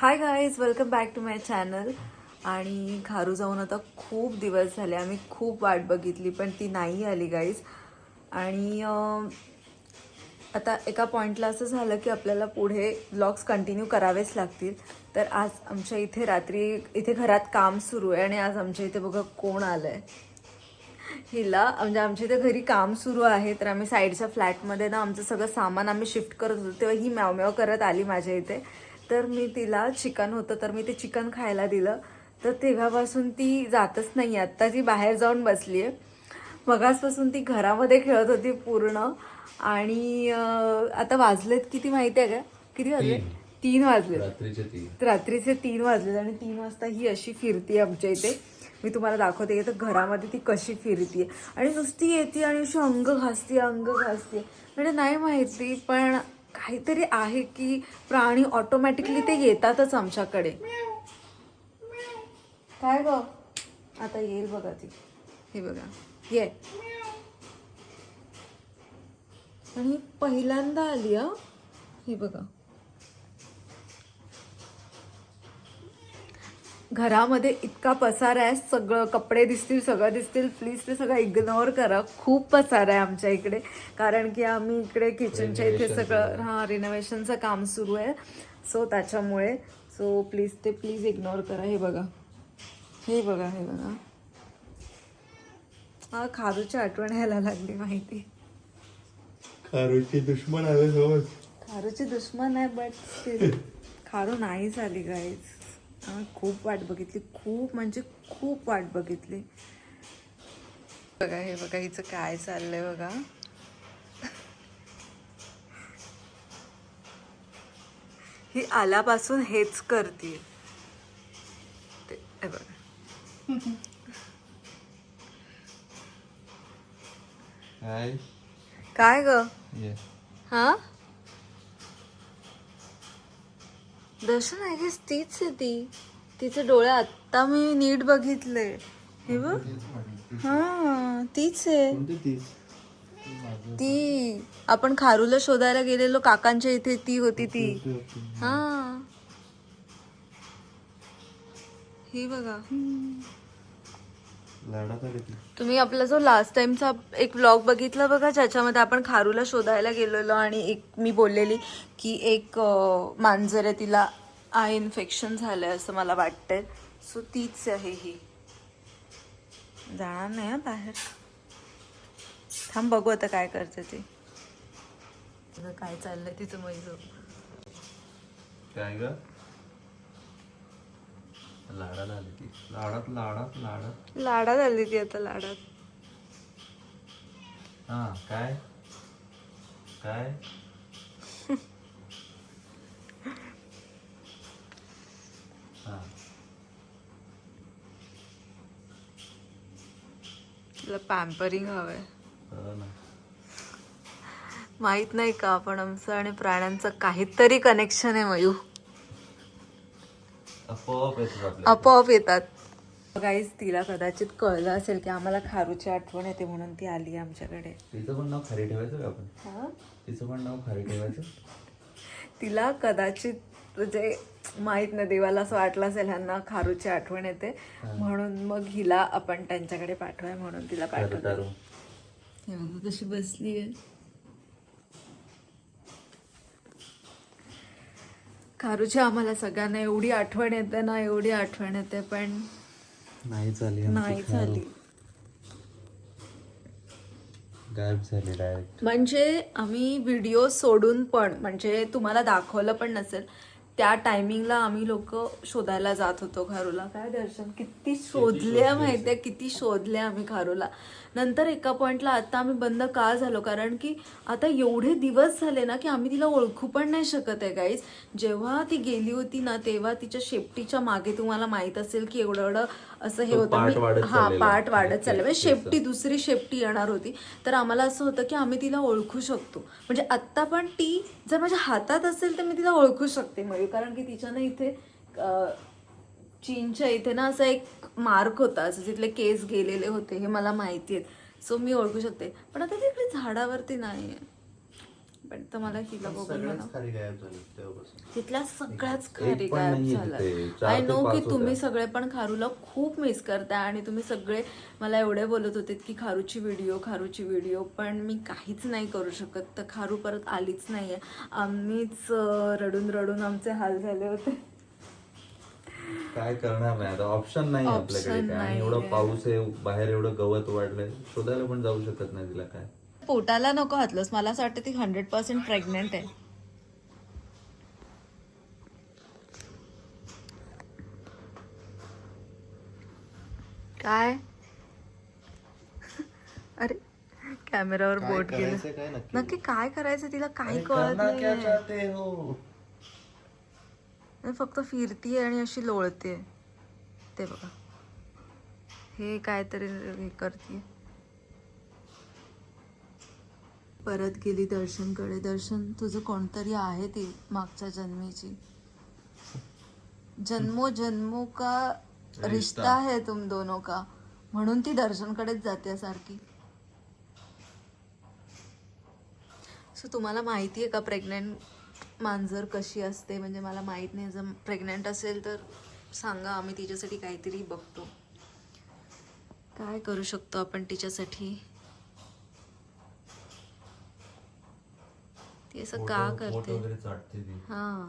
High guys, welcome back to my channel. आणि खारू जाऊन आता खूप दिवस झाले, आम्ही खूप वाट बघितली पण ती नाही आली गाईज. आणि आता एका पॉईंटला असं झालं की आपल्याला पुढे व्लॉग्स कंटिन्यू करावेच लागतील. तर आज आमच्या इथे रात्री इथे घरात काम सुरू आहे आणि आज आमच्या इथे बघा कोण आलं आहे. हिला म्हणजे आमच्या इथे घरी काम सुरू आहे, तर आम्ही साईडच्या फ्लॅटमध्ये ना आमचं सगळं सामान आम्ही शिफ्ट करत होतो, तेव्हा ही म्याव म्याव करत आली माझ्या इथे. तर मी तिला चिकन होतं तर मी ते चिकन खायला दिलं, तर तेव्हापासून ती जातच नाही. आत्ता ती बाहेर जाऊन बसली आहे. मगाचपासून ती घरामध्ये खेळत होती पूर्ण. आणि आता वाजलेत किती माहिती आहे का? किती वाजले? 3 वाजले. रात्रीचे 3 वाजले आणि 3 वाजता ही अशी फिरते आमच्या इथे. मी तुम्हाला दाखवते तर घरामध्ये ती कशी फिरते आणि नुसती येते आणि अशी अंग घासते म्हणजे नाही माहिती, पण काहीतरी आहे की प्राणी ऑटोमॅटिकली ते येतातच आमच्याकडे. काय ग? आता येईल बघा ती. हे बघा ये. आणि पहिल्यांदा आली हा. हे बघा, घरामध्ये इतका पसारा आहे, सगळं कपडे दिसतील, सगळं दिसतील, प्लीज ते सगळं इग्नोर करा. खूप पसारा आहे आमच्या इकडे, कारण की आम्ही इकडे किचनच्या इथे सगळं रिनोव्हेशनचं काम सुरू आहे. सो त्याच्यामुळे प्लीज इग्नोर करा. हे बघा, हे बघा, हे बघा. हा खारूची आठवण यायला लागली माहिती. खारूची दुश्मन आले समज. खारूची दुश्मन आहे, बट खारू नाही झाली गाईज. आम्ही खूप वाट बघितली, खूप म्हणजे खूप वाट बघितली. बघा, हे बघा हिचं काय चाललंय बघा. ही आल्यापासून हेच करते. ते बघा. काय ग? हा, दर्शन आय गेस तीच आहे ती. तिचे डोळे आत्ता मी नीट बघितले. हे बघ, हा तीच आहे. ती आपण खारूला शोधायला गेलेलो काकांच्या इथे, ती होती ती. हा, हे बघा. तुम्ही आपला जो लास्ट टाइमचा एक व्लॉग बघितला बघा, ज्याच्यामध्ये आपण खारूला शोधायला गेलेलो आणि एक मी बोललेली की एक मांजर आहे, तिला आय इन्फेक्शन झालंय असं मला वाटतंय. सो तीच आहे ही. जाणार नाही बाहेर. थांब बघू आता काय करते ती. काय चाललंय तिचं मैजो. काय ग? लाडात आली ती. लाडात आली ती आता, लाडात. हा, काय काय हा, तिला पॅम्परिंग हवंय. ना. माहित नाही का, पण आमचं आणि प्राण्यांचं काहीतरी कनेक्शन आहे मयू. आपोआप येतात. गाईज, तिला कदाचित कळलं असेल की आम्हाला खारूची आठवण येते म्हणून ती आली आमच्याकडे. तिचं पण नाव खारी ठेवायचं का आपण? तिचं पण नाव खारी ठेवायचं. तिला कदाचित म्हणजे माहित नाही, देवाला असं वाटलं असेल ह्यांना खारूची आठवण येते म्हणून मग हिला आपण त्यांच्याकडे पाठवाय म्हणून तिला पाठवलं. कशी बसली आहे. खारूची आम्हाला सगळ्यांना एवढी आठवण येते ना, एवढी आठवण येते, पण नाही झाली. गायब झाली डायरेक्ट. म्हणजे आम्ही व्हिडिओ सोडून पण, म्हणजे तुम्हाला दाखवलं पण नसेल, त्या टायमिंगला आम्ही लोक शोधायला जात होतो खारूला. काय दर्शन, किती शोधल्या माहितीये, किती शोधल्या आम्ही खारूला. नंतर एका पॉइंटला आता आम्ही बंद का झालो, कारण की आता एवढे दिवस झाले ना की आम्ही तिला ओळखू पण नाही शकत आहे गाईज. जेव्हा ती गेली होती ना, तेव्हा तिच्या शेपटीच्या मागे तुम्हाला माहित असेल की एवढं असं हे होतं. पार्ट वाढत चाललं, म्हणजे शेपटी, दुसरी शेपटी येणार होती. तर आम्हाला असं होतं की आम्ही तिला ओळखू शकतो. म्हणजे आत्ता पण ती जर माझ्या हातात असेल तर मी तिला ओळखू शकते मयूर, कारण की तिच्या ना इथे चीनच्या इथे ना असा एक मार्क होता, असं जिथले केस गेलेले होते, हे मला माहिती आहे. सो मी ओळखू शकते. पण आता तिकडे झाडावरती नाही आहे. पण तर मला हिला बघून मला सगळ्याच खारी गायब झाले तेव्हापासून. तिथल्या सगळ्याच एक खारी पण गायब नाहीये झाल्या. तिथे. 4 आय ते नो 5 की तुम्ही होत्या. सगळे पण खारूला खूप मिस करताय आणि तुम्ही सगळे मला एवढे बोलत होते की खारूची व्हिडिओ पण मी काहीच नाही करू शकत. तर खारू परत आलीच नाहीये. आम्हीच रडून रडून आमचे हाल झाले होते. काय करणार नाही आता, ऑप्शन नाही आपल्याकडे Option काय. आणि नाहीये. एवढा पाऊस आहे, बाहेर एवढं गवत वाढलंय, शोधायला पण जाऊ शकत नाही तिला. काय पोटाला नको हातलंस. मला असं वाटतं ती 100% प्रेग्नेंट आहे. काय अरे कॅमेरावर बोट गेलं. काय नक्की काय करायचं तिला काही अरे कळत करना क्या नाही. चाहते हो? फक्त फिरतीये आणि अशी लोळते. ते बघा हे काहीतरी हे करते. परत गेली दर्शनकडे. दर्शन तुझं कोणतरी आहे ती मागच्या जन्मीची. जन्मो जन्मो का रिश्ता है तुम दोनों का, म्हणून ती दर्शनकडेच जाते सारखी. सो तुम्हाला माहिती आहे का प्रेग्नेंट मांजर कशी असते? म्हणजे मला माहित नाही. जर प्रेग्नेंट असेल तर सांगा, आम्ही तिच्यासाठी काहीतरी बघतो. काय करू शकतो आपण तिच्यासाठी? ती असं का पोट करते? वगैरे चाटते ती. हा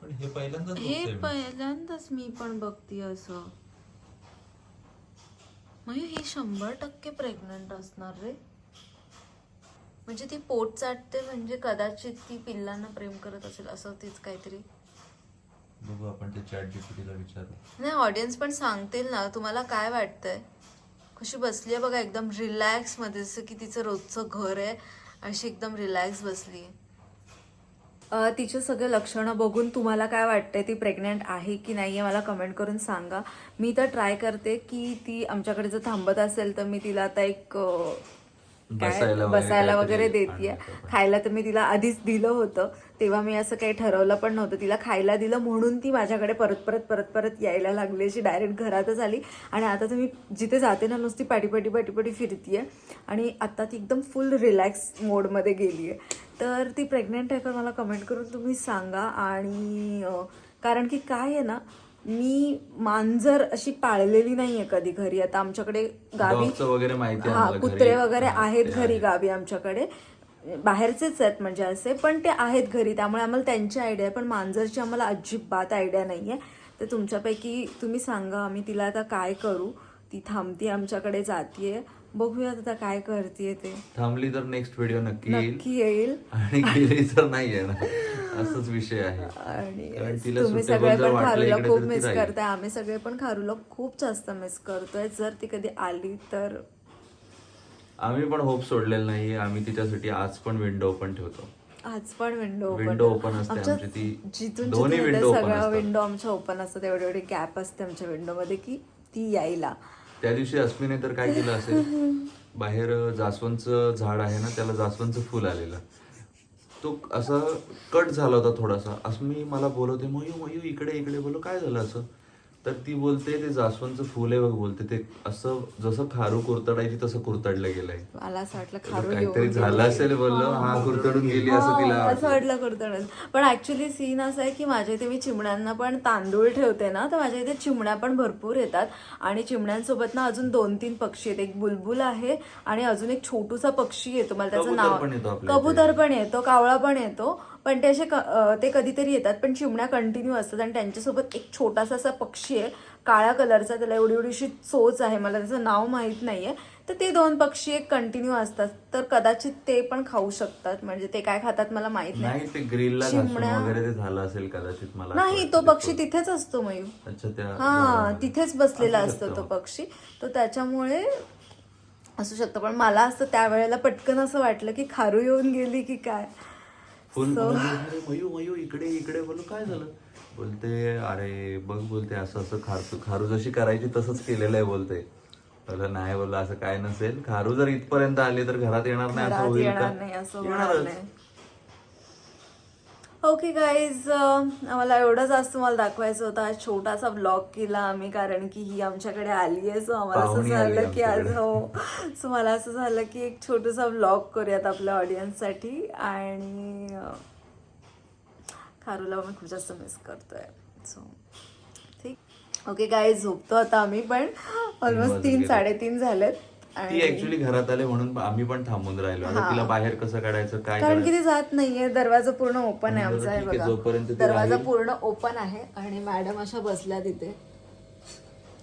पण हे पहिल्यांदाच हे बघतोय मी. पहिल्यांदाच मी पण बघते असं. म्हणजे ही 100% प्रेग्नंट असणार रे. म्हणजे ती पोट चाटते म्हणजे कदाचित ती पिल्लांना प्रेम करत असेल असं तीच काहीतरी. बघू आपण ते ChatGPT ला विचारू. नाही ऑडियन्स पण सांगतील ना. तुम्हाला काय वाटतंय? कशी बसली आहे बघा एकदम रिलॅक्स मध्ये, जसं की तिचं रोजचं घर आहे अशी एकदम रिलॅक्स बसली. तिचे सगळे लक्षणं बघून तुम्हाला काय वाटतंय? ती प्रेग्नेंट आहे की नाही आहे मला कमेंट करून सांगा. मी तर ट्राय करते की ती आमच्याकडे जर थांबत असेल तर मी तिला आता एक बसायला वगैरे देते. खायला तर मी तिला आधीच दिलं होतं, तेव्हा मी असं काही ठरवलं पण नव्हतं. तिला खायला दिलं म्हणून ती माझ्याकडे परत यायला लागली. अशी डायरेक्ट घरातच आली. आणि आता तर मी जिथे जाते ना नुसती पाठी फिरतीये. आणि आता ती एकदम फुल रिलॅक्स मोडमध्ये गेली आहे. तर ती प्रेग्नेंट आहे का मला कमेंट करून तुम्ही सांगा. आणि कारण की काय आहे ना, मी मांजर अशी पाळलेली नाहीये कधी घरी. आता आमच्याकडे गावी वगैरे माहिती आहे हा आम्हाला, कुत्रे घरी वगैरे आहेत ते घरी आहे. गावी आमच्याकडे. बाहेरचेच आहेत म्हणजे असे, पण ते आहेत घरी त्यामुळे आम्हाला त्यांची आयडिया आहे. पण मांजरची आम्हाला अजिबात आयडिया नाहीये. तर तुमच्यापैकी तुम्ही सांगा आम्ही तिला आता काय करू. ती थांबती आमच्याकडे जातीये, बघूयात आता काय करते. ते थांबली तर नेक्स्ट व्हिडिओ नक्की येईल. आणि गेली तर नाही येणार. असंच विषय आहे. आणि कारण तिला तुम्ही suitable सगळे जर पण वाटलं खारूला इकडे खूप तर ती मिस राहील. करताय. आम्ही सगळे पण खारूला खूप जास्त मिस करतोय. जर ती कधी आली तर आम्ही पण होप सोडलेला नाहीये. आम्ही तिच्यासाठी आज पण विंडो ओपन ठेवतो. आज पण विंडो ओपन असते आमच्या आमची. ती जिथून दोन्ही जिथून window open सगळ्या असतात. विंडो आमच्या ओपन असतात. एवढे गॅप असते आमच्या विंडो मध्ये की ती यायला. त्या दिवशी अस्मिने तर काय केलं असेल, बाहेर जास्वंदचं झाड आहे ना, त्याला जास्वंदचं फुल आलेलं. तो असं कट झाला होता थोडासा. अस्मी मला बोलवते, मयू इकडे बोलो काय झालं असं. तर ती बोलते ते जास्वंदचं फुल आहे बघ. बोलते ते असं जसं खारू कुरतडायची तसं कुरतडलं गेलंय. मला असं वाटलं तर खारू काहीतरी झालं असेल बोललो. हा कुरतडून गेली असं तिला असं वाटलं. वाटलं कुरतडून. पण ऍक्च्युली सीन असं आहे की माझ्या इथे मी चिमण्यांना पण तांदूळ ठेवते ना, तर माझ्या इथे चिमण्या पण भरपूर येतात. आणि चिमण्यांसोबत ना अजून 2-3 पक्षी आहेत. एक बुलबुल आहे आणि अजून एक छोटूसा पक्षी येतो, मला त्याचं कबूतर नाव पण येतो आपल्या इथे. कबूतर पण येतो, कावळा पण येतो. पण ते असे ते कधीतरी येतात. पण चिमण्या कंटिन्यू असतात. आणि त्यांच्यासोबत एक छोटासा असा पक्षी आहे काळ्या कलरचा, त्याला एवढीशी चोच आहे, मला त्याचं नाव माहित नाहीये. तर ते 2 पक्षी एक कंटिन्यू असतात. तर कदाचित ते पण खाऊ शकतात. म्हणजे ते काय खातात मला माहित नाही, ते ग्रिलला चिमण्या वगैरे ते झालं असेल कदाचित. मला नाही, तो पक्षी तिथेच असतो मयू. अच्छा, त्या हा तिथेच बसलेला असू असतो शकतं तो मग. पक्षी. तो त्याच्यामुळे असू शकतं. पण मला असं त्यावेळेला पटकन असं वाटलं की खारू येऊन गेली की काय. फुल मयू इकडे बोललो काय झालं. बोलते अरे बघ, बोलते असं खारू जशी करायची तसंच केलेलं आहे. बोलते बोललं नाही, बोललं असं काय नसेल. खारू जर इथपर्यंत आली तर घरात येणार नाही असं घरात होईल येणार का? नाही असं होणार येणारच. नाही. ओके गाईज, आम्हाला एवढं जास्त मला दाखवायचं होतं. आज छोटासा ब्लॉग केला आम्ही, कारण की ही आमच्याकडे आली आहे. सो आम्हाला असं पाहुणी आली झालं की आज आमच्याकडे. सो मला असं झालं की एक छोटासा ब्लॉग करूयात आपल्या ऑडियन्ससाठी. आणि खारूला मी खूप जास्त मिस करतोय. सो ठीक, ओके गाईज, झोपतो आता आम्ही पण. ऑलमोस्ट 3-3:30 झालेत. ती ऍक्च्युली घरात आले म्हणून आम्ही पण थांबून राहिलो. आता तिला बाहेर कसं काढायचं काय कारण की करायचं. ती जात नाहीये. दरवाजा पूर्ण ओपन आहे बरं, आमचा, आहे ठीक आहे, बघा. जोपर्यंत ती दरवाजा राहील. पूर्ण ओपन आहे आणि मॅडम अशा बसल्या तिथे.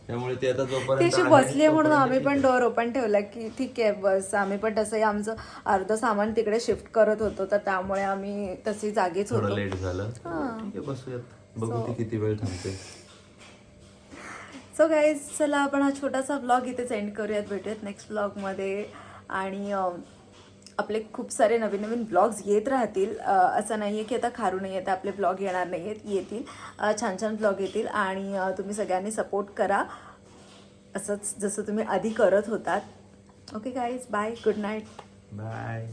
त्यामुळे ती आता ती जोपर्यंत अशी आहे, बसली आहे म्हणून तोपर्यंत आम्ही ठीक पण आहे. डोअर ओपन ठेवला की ठीक आहे बस. आम्ही पण तसंही आमचं अर्ध सामान तिकडे शिफ्ट करत होतो, तर त्यामुळे आम्ही तशी जागीच थोडं होतो. लेट झालं. ठीक आहे, बसूयात, बघू ती किती वेळ थांबते. सो गाईज, चला आपण हा छोटासा ब्लॉग इथेच एंड करूयात. भेटूयात नेक्स्ट ब्लॉगमध्ये. आणि आपले खूप सारे नवीन नवीन ब्लॉग्स येत राहतील. असं नाही आहे की आता खारू नाही येतं, आपले ब्लॉग येणार नाही आहेत, येतील. छान छान ब्लॉग येतील. आणि तुम्ही सगळ्यांनी सपोर्ट करा असंच जसं तुम्ही आधी करत होतात. Okay guys, bye, good night. Bye.